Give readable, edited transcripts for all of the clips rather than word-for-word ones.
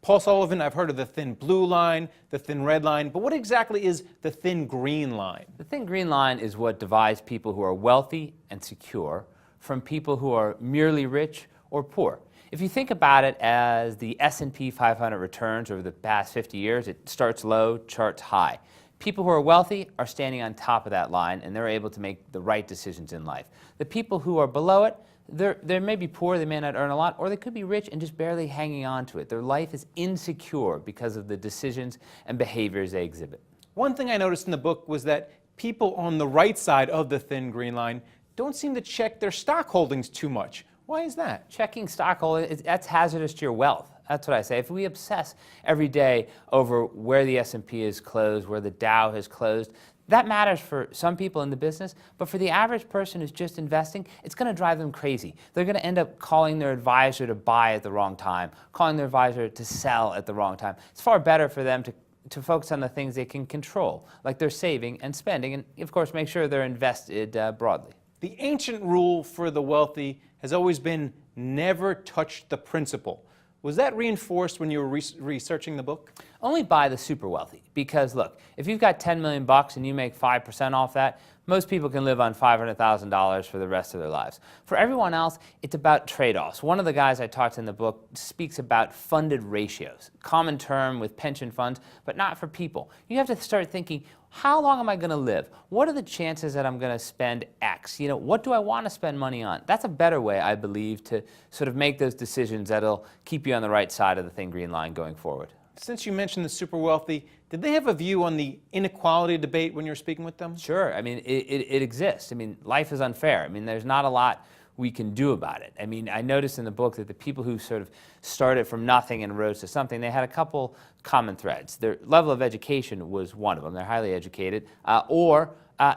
Paul Sullivan, I've heard of the thin blue line, the thin red line, but what exactly is the thin green line? The thin green line is what divides people who are wealthy and secure from people who are merely rich or poor. If you think about it as the S&P 500 returns over the past 50 years, it starts low, charts high. People who are wealthy are standing on top of that line, and they're able to make the right decisions in life. The people who are below it, they may be poor, they may not earn a lot, or they could be rich and just barely hanging on to it. Their life is insecure because of the decisions and behaviors they exhibit. One thing I noticed in the book was that people on the right side of the thin green line don't seem to check their stock holdings too much. Why is that? Checking stock holdings, that's hazardous to your wealth. That's what I say. If we obsess every day over where the S&P is closed, where the Dow has closed, that matters for some people in the business, but for the average person who's just investing, it's going to drive them crazy. They're going to end up calling their advisor to buy at the wrong time, calling their advisor to sell at the wrong time. It's far better for them to focus on the things they can control, like their saving and spending, and of course make sure they're invested broadly. The ancient rule for the wealthy has always been never touch the principal. Was that reinforced when you were researching the book? Only by the super wealthy, because look, if you've got 10 million bucks and you make 5% off that, most people can live on $500,000 for the rest of their lives. For everyone else, it's about trade-offs. One of the guys I talked to in the book speaks about funded ratios, common term with pension funds, but not for people. You have to start thinking, how long am I going to live? What are the chances that I'm going to spend X? You know, what do I want to spend money on? That's a better way, I believe, to sort of make those decisions that'll keep you on the right side of the thin green line going forward. Since you mentioned the super wealthy, did they have a view on the inequality debate when you were speaking with them? Sure. I mean, it exists. I mean, life is unfair. I mean, there's not a lot we can do about it. I mean, I noticed in the book that the people who sort of started from nothing and rose to something, they had a couple common threads. Their level of education was one of them. They're highly educated, or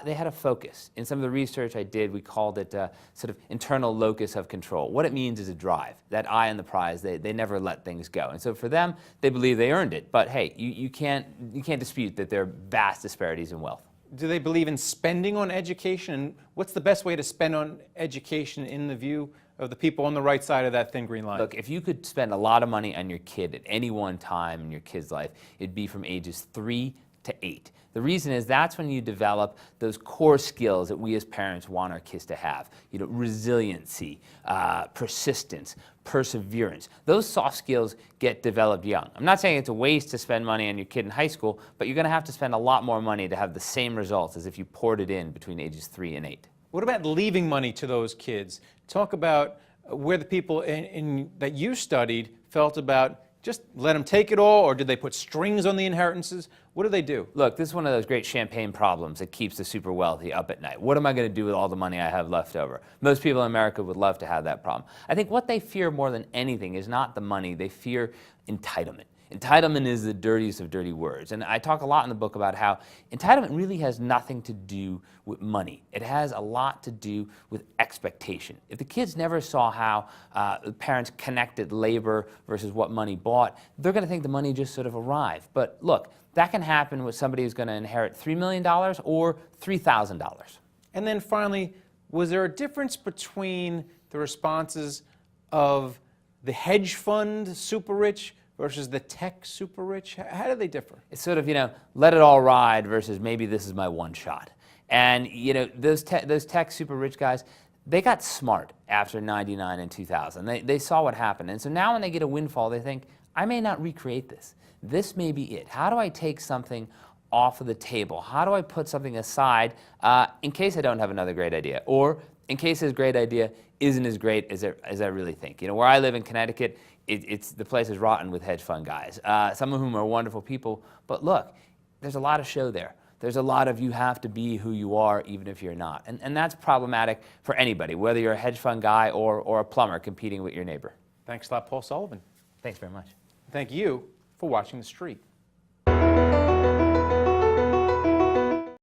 they had a focus. In some of the research I did, we called it sort of internal locus of control. What it means is a drive, that eye on the prize. They never let things go. And so for them, they believe they earned it. But hey, you can't dispute that there are vast disparities in wealth. Do they believe in spending on education? And what's the best way to spend on education in the view of the people on the right side of that thin green line? Look, if you could spend a lot of money on your kid at any one time in your kid's life, it'd be from ages 3 to 8. The reason is that's when you develop those core skills that we as parents want our kids to have. You know, resiliency, persistence, perseverance. Those soft skills get developed young. I'm not saying it's a waste to spend money on your kid in high school, but you're going to have to spend a lot more money to have the same results as if you poured it in between ages 3 and 8. What about leaving money to those kids? Talk about where the people that you studied felt about just let them take it all, or did they put strings on the inheritances? What do they do? Look, this is one of those great champagne problems that keeps the super wealthy up at night. What am I going to do with all the money I have left over? Most people in America would love to have that problem. I think what they fear more than anything is not the money. They fear entitlement. Entitlement is the dirtiest of dirty words. And I talk a lot in the book about how entitlement really has nothing to do with money. It has a lot to do with expectation. If the kids never saw how the parents connected labor versus what money bought, they're going to think the money just sort of arrived. But look, that can happen with somebody who's going to inherit $3 million or $3,000. And then finally, was there a difference between the responses of the hedge fund super rich versus the tech super rich? How do they differ? It's sort of, you know, let it all ride versus maybe this is my one shot. And, you know, those tech super rich guys, they got smart after 99 and 2000. They saw what happened. And so now when they get a windfall, they think, I may not recreate this. This may be it. How do I take something off of the table? How do I put something aside in case I don't have another great idea? Or in case this great idea isn't as great as I really think. You know, where I live in Connecticut, the place is rotten with hedge fund guys, some of whom are wonderful people. But look, there's a lot of show there. There's a lot of you have to be who you are even if you're not. And that's problematic for anybody, whether you're a hedge fund guy or a plumber competing with your neighbor. Thanks a lot, Paul Sullivan. Thanks very much. Thank you for watching The Street.